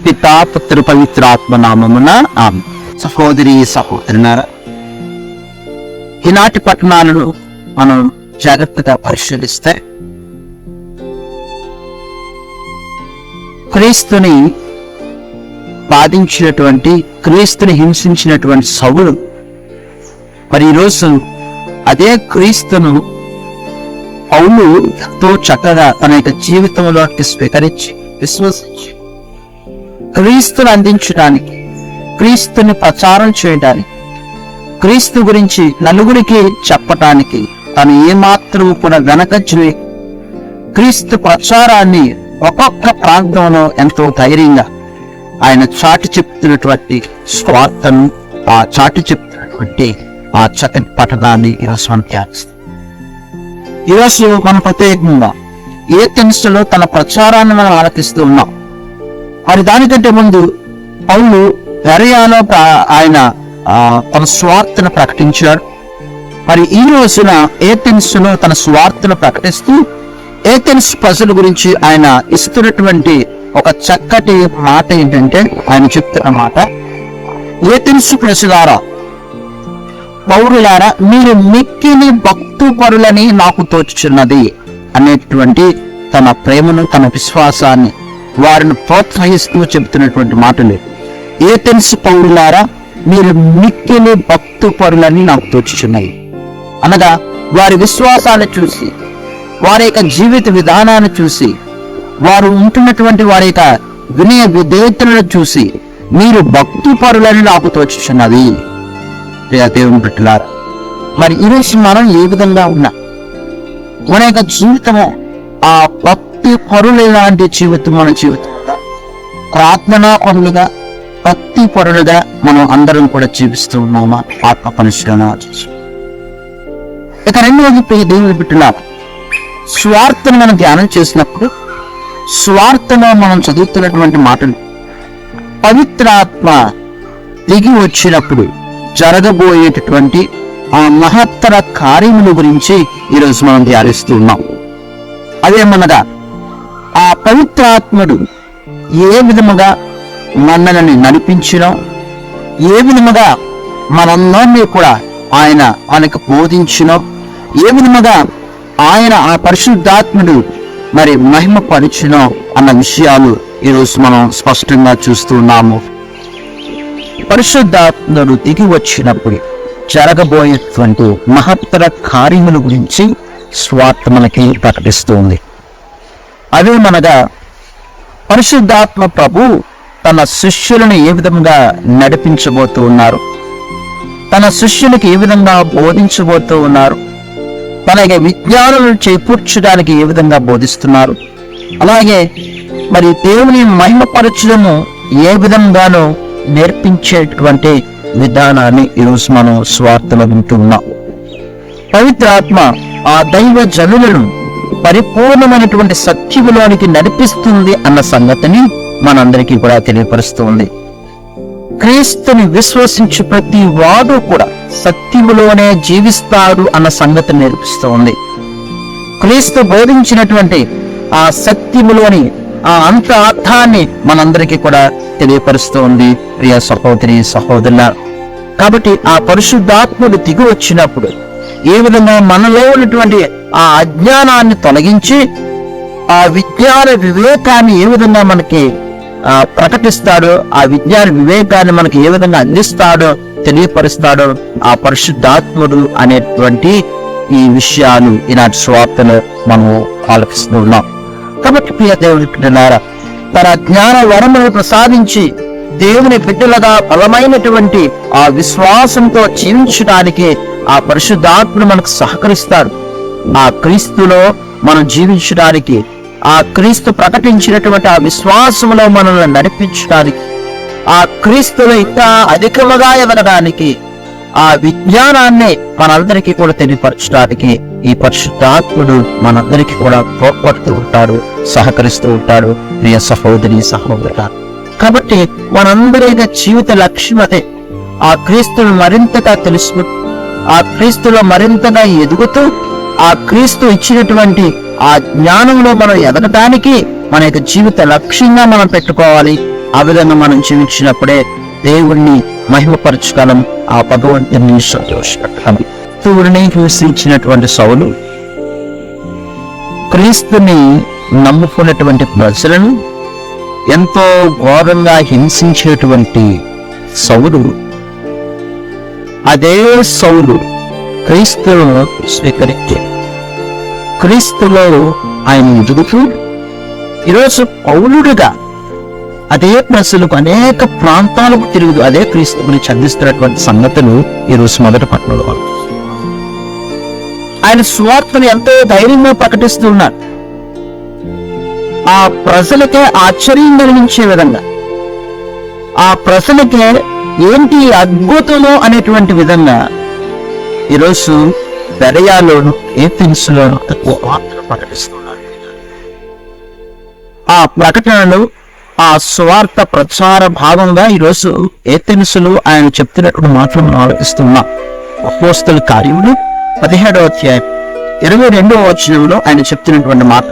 పితా పుత్ర పవిత్రాత్మ నామమున ఆమెన్. సహోదరి సహోదరులారా, ఈనాటి పట్టణాలను మనం జాగ్రత్తగా పరిశీలిస్తే క్రీస్తుని బాధించినటువంటి, క్రీస్తుని హింసించినటువంటి సౌలు మరి ఈరోజు అదే క్రీస్తును పౌలు ఎంతో చక్కగా తన యొక్క జీవితంలోకి స్వీకరించి విశ్వసించి క్రీస్తుని అందించడానికి, క్రీస్తుని ప్రచారం చేయడానికి, క్రీస్తు గురించి నలుగురికి చెప్పటానికి తను ఏమాత్రం కూడా వెనకచ్చి క్రీస్తు ప్రచారాన్ని ఒక్కొక్క ప్రాంతంలో ఎంతో ధైర్యంగా ఆయన చాటి చెప్తున్నటువంటి స్వార్థను, ఆ చాటి చెప్తున్నటువంటి ఆ చక్కటి పట్టణాన్ని ఈరోజు మనం ధ్యానిస్తాం. ఈరోజు మనం ప్రత్యేకంగా ఏథెన్స్లో తన ప్రచారాన్ని మనం ఆలకిస్తూ ఉన్నాం. మరి దానికంటే ముందు పౌలు బెరయాలో ఆయన తన స్వార్థను ప్రకటించాడు. మరి ఈ రోజున ఏథెన్స్లో తన స్వార్థను ప్రకటిస్తూ ఏథెన్స్ ప్రజల గురించి ఆయన ఇస్తున్నటువంటి ఒక చక్కటి మాట ఏంటంటే, ఆయన చెప్తున్న మాట, ఏథెన్స్ ప్రజలారా, పౌరులారా, మీరు మిక్కిలి భక్తుపరులని నాకు తోచుచున్నది అనేటువంటి తన ప్రేమను, తన విశ్వాసాన్ని వారిని ప్రోత్సహిస్తూ చెబుతున్నటువంటి మాటలు. ఏథెన్స్ పౌరులారా, మీరు మిక్కిలి భక్తుపరులని నాకు తోచుచున్నాయి అనగా వారి విశ్వాసాన్ని చూసి, వారి యొక్క జీవిత విధానాన్ని చూసి, వారు ఉంటున్నటువంటి వారి యొక్క వినయ విధేయతలను చూసి మీరు భక్తిపరులని నాకు తోచుచున్నది. దేవుని బిడ్డలారా, మరి ఈరోజు మనం ఏ విధంగా ఉన్నా మన యొక్క జీవితము ఆ భక్తి పరులు లాంటి జీవితం మన జీవితం, ప్రార్థనా పరులుగా, భక్తి పరులుగా మనం అందరం కూడా జీవిస్తూ ఉన్నామా? ఆత్మ పరిశీలన చేసి ఇక రెండవది దేవుని బిడ్డలారా, స్వార్థను మనం ధ్యానం చేసినప్పుడు స్వార్థలో మనం చదువుతున్నటువంటి మాటలు పవిత్రాత్మ దిగి వచ్చినప్పుడు జరగబోయేటటువంటి ఆ మహత్తర కార్యముల గురించి ఈరోజు మనం ధ్యానిస్తూ ఉన్నాం. అదేమనగా ఆ పవిత్రాత్ముడు ఏ విధముగా మనల్ని నడిపించినో, ఏ విధముగా మనందరినీ కూడా ఆయన మనకు బోధించినో, ఏ విధముగా ఆయన ఆ పరిశుద్ధాత్ముడు మరి మహిమ పరిచినో అన్న విషయాలు ఈరోజు మనం స్పష్టంగా చూస్తూ ఉన్నాము. పరిశుద్ధాత్ముడు దిగి వచ్చినప్పుడు జరగబోయేటువంటి మహత్తర కార్యముల గురించి స్వార్థ మనకి ప్రకటిస్తూ ఉంది. అదేమనగా పరిశుద్ధాత్మ ప్రభు తన శిష్యులను ఏ విధంగా నడిపించబోతూ ఉన్నారు, తన శిష్యులకు ఏ విధంగా బోధించబోతూ ఉన్నారు, తన విజ్ఞానాలను చేకూర్చడానికి ఏ విధంగా బోధిస్తున్నారు, అలాగే మరి దేవుని మహిమపరచడము ఏ విధంగానూ నేర్పించేటువంటి విధానాన్ని ఈరోజు మనం స్వార్థలో వింటున్నాం. పవిత్రాత్మ ఆ దైవ జనులను పరిపూర్ణమైనటువంటి సత్యములోనికి నడిపిస్తుంది అన్న సంగతిని మనందరికీ కూడా తెలియపరుస్తుంది. క్రీస్తుని విశ్వసించి ప్రతి వాడు కూడా సత్యములోనే జీవిస్తాడు అన్న సంగతి నేర్పిస్తూ ఉంది. క్రీస్తు బోధించినటువంటి ఆ సత్యములోని ఆ అంత అర్థాన్ని మనందరికీ కూడా తెలియపరుస్తూ ఉంది ప్రియ సహోదరి సహోదరుల. కాబట్టి ఆ పరిశుద్ధాత్ముడు దిగి వచ్చినప్పుడు ఏ విధంగా మనలో ఉన్నటువంటి ఆ అజ్ఞానాన్ని తొలగించి ఆ విజ్ఞాన వివేకాన్ని ఏ విధంగా మనకి ప్రకటిస్తాడో, ఆ విజ్ఞాన వివేకాన్ని మనకి ఏ విధంగా అందిస్తాడో, తెలియపరుస్తాడో ఆ పరిశుద్ధాత్ముడు అనేటువంటి ఈ విషయాలు ఈనాటి స్వార్థను మనం ఆలోచిస్తూ ఉన్నాం. కాబట్టి ప్రియ దేవుని బిడ్డలారా, తన జ్ఞాన వరమును ప్రసాదించి దేవుని బిడ్డలుగా బలమైనటువంటి ఆ విశ్వాసంతో జీవించడానికి ఆ పరిశుద్ధాత్ముడు మనకు సహకరిస్తాడు. ఆ క్రీస్తులో మనం జీవించడానికి, ఆ క్రీస్తు ప్రకటించినటువంటి ఆ విశ్వాసంలో మనల్ని నడిపించడానికి, ఆ క్రీస్తులో ఇంకా అధికముగా ఎదగడానికి, ఆ విజ్ఞానాన్ని మనందరికీ కూడా తెలియపరచడానికి ఈ పరిశుద్ధాత్ముడు మనందరికీ కూడా తోడ్పడుతూ ఉంటాడు, సహకరిస్తూ ఉంటాడు ప్రియ సహోదరి సహోదరుల. కాబట్టి మనందరి జీవిత లక్ష్యం అదే, ఆ క్రీస్తును మరింతగా తెలుసుకుంటూ, ఆ క్రీస్తులో మరింతగా ఎదుగుతూ, ఆ క్రీస్తు ఇచ్చినటువంటి ఆ జ్ఞానంలో మనం ఎదగటానికి మన యొక్క జీవిత లక్ష్యంగా మనం పెట్టుకోవాలి. ఆ విధంగా మనం జీవించినప్పుడే దేవుణ్ణి మహిమపరచగలం, ఆ భగవంతుని సంతోషపెట్టగలం. క్రీస్తుని హింసించినటువంటి సౌలు, క్రీస్తుని నమ్ముకున్నటువంటి ప్రజలను ఎంతో ఘోరంగా హింసించేటువంటి సౌలు, అదే సౌలు క్రీస్తును స్వీకరించి క్రీస్తులో ఆయన ఎదుగుతూ ఈరోజు పౌలుడిగా అదే ప్రజలకు అనేక ప్రాంతాలకు తిరుగుతూ అదే క్రీస్తు గురించి అందిస్తున్నటువంటి సంగతులు ఈరోజు మొదటి పట్టణంలో ఆయన సువార్తను ఎంతో ధైర్యంగా ప్రకటిస్తూ ఉన్నారు. ఆ ప్రజలకే ఆశ్చర్యం కలిగించే విధంగా, ఆ ప్రజలకే ఏంటి అద్భుతము అనేటువంటి విధంగా ఈరోజు బెరయాలోను ఏథెన్సులోను వార్తలు ప్రకటిస్తున్నారు. ఆ ప్రకటనలు, ఆ సువార్త ప్రచార భాగంగా ఈరోజు ఏథెన్సులు ఆయన చెప్తున్నటువంటి మాటలు మనం ఆలోచిస్తున్నాం. అపోస్తల కార్యములు 17వ అధ్యాయం 22వ వచనంలో ఆయన చెప్తున్నటువంటి మాట,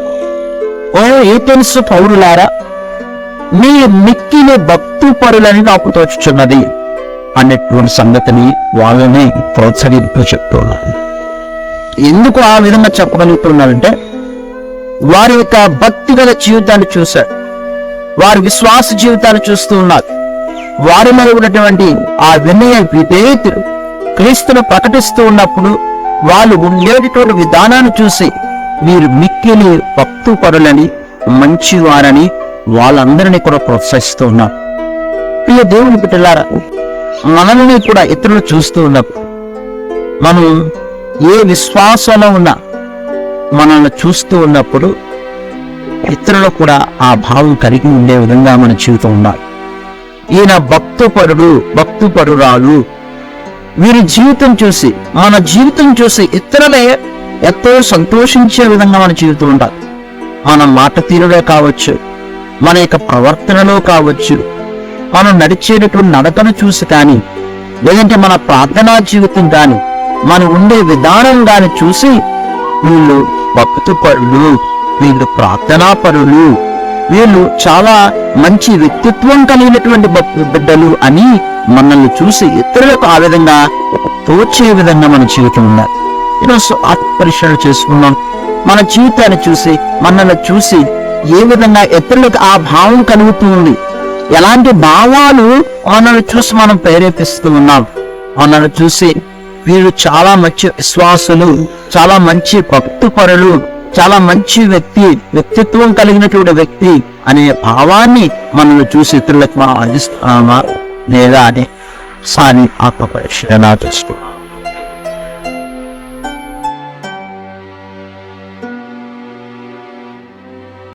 ఓ ఏథెన్సు పౌరులారా, మీ మిక్కిలి భక్తి పరులని నాకు తోచుచున్నది అనేటువంటి సంగతిని వాళ్ళని ప్రోత్సహిస్తూ చెప్తున్నారు. ఎందుకు ఆ విధంగా చెప్పగలుగుతున్నారంటే వారి యొక్క భక్తి గల జీవితాన్ని చూశారు, వారి విశ్వాస జీవితాన్ని చూస్తూ ఉన్నారు. వారిలో ఉన్నటువంటి ఆ వినయ విధేయతలు క్రీస్తును ప్రకటిస్తూ ఉన్నప్పుడు వాళ్ళు ఉండేటటువంటి విధానాన్ని చూసి వీరు మిక్కిలి భక్తి పరులని, మంచివారని వాళ్ళందరినీ కూడా ప్రోత్సహిస్తూ ఉన్నారు. ప్రియ దేవుని బిడ్డలారా, మనల్ని కూడా ఇతరులు చూస్తూ ఉన్నప్పుడు, మనం ఏ విశ్వాసంలో ఉన్నా మనల్ని చూస్తూ ఉన్నప్పుడు ఇతరులు కూడా ఆ భావం కలిగి ఉండే విధంగా మన జీవితం ఉండాలి. ఈయన భక్తి పరురాలు, వీరి జీవితం చూసి, మన జీవితం చూసి ఇతరులే ఎంతో సంతోషించే విధంగా మన జీవితం ఉండాలి. మన మాట తీరులో కావచ్చు, మన యొక్క ప్రవర్తనలో కావచ్చు, మనం నడిచేటటువంటి నడకను చూసి కానీ, లేదంటే మన ప్రార్థనా జీవితం కానీ, మనం ఉండే విధానం కానీ చూసి వీళ్ళు భక్తి పరులు, వీళ్ళు ప్రార్థనా పరులు, వీళ్ళు చాలా మంచి వ్యక్తిత్వం కలిగినటువంటి బిడ్డలు అని మనల్ని చూసి ఇతరులకు ఆ విధంగా తోచే విధంగా మన జీవితం ఉండాలి. ఈరోజు ఆత్మపరిశీలన చేసుకున్నాం. మన జీవితాన్ని చూసి, మనల్ని చూసి ఏ విధంగా ఇతరులకు ఆ భావం కలుగుతూ ఉంది, ఎలాంటి భావాలు మనల్ని చూసి మనం ప్రేరేపిస్తూ ఉన్నాం. మనల్ని చూసి వీరు చాలా మంచి విశ్వాసులు, చాలా మంచి భక్తి పరులు, చాలా మంచి వ్యక్తిత్వం కలిగినటువంటి వ్యక్తి అనే భావాన్ని మనల్ని చూసి ఇతరులకు మనం అందిస్తున్నామా లేదా అని ఆత్మపరిశీలన చేసుకున్నాం.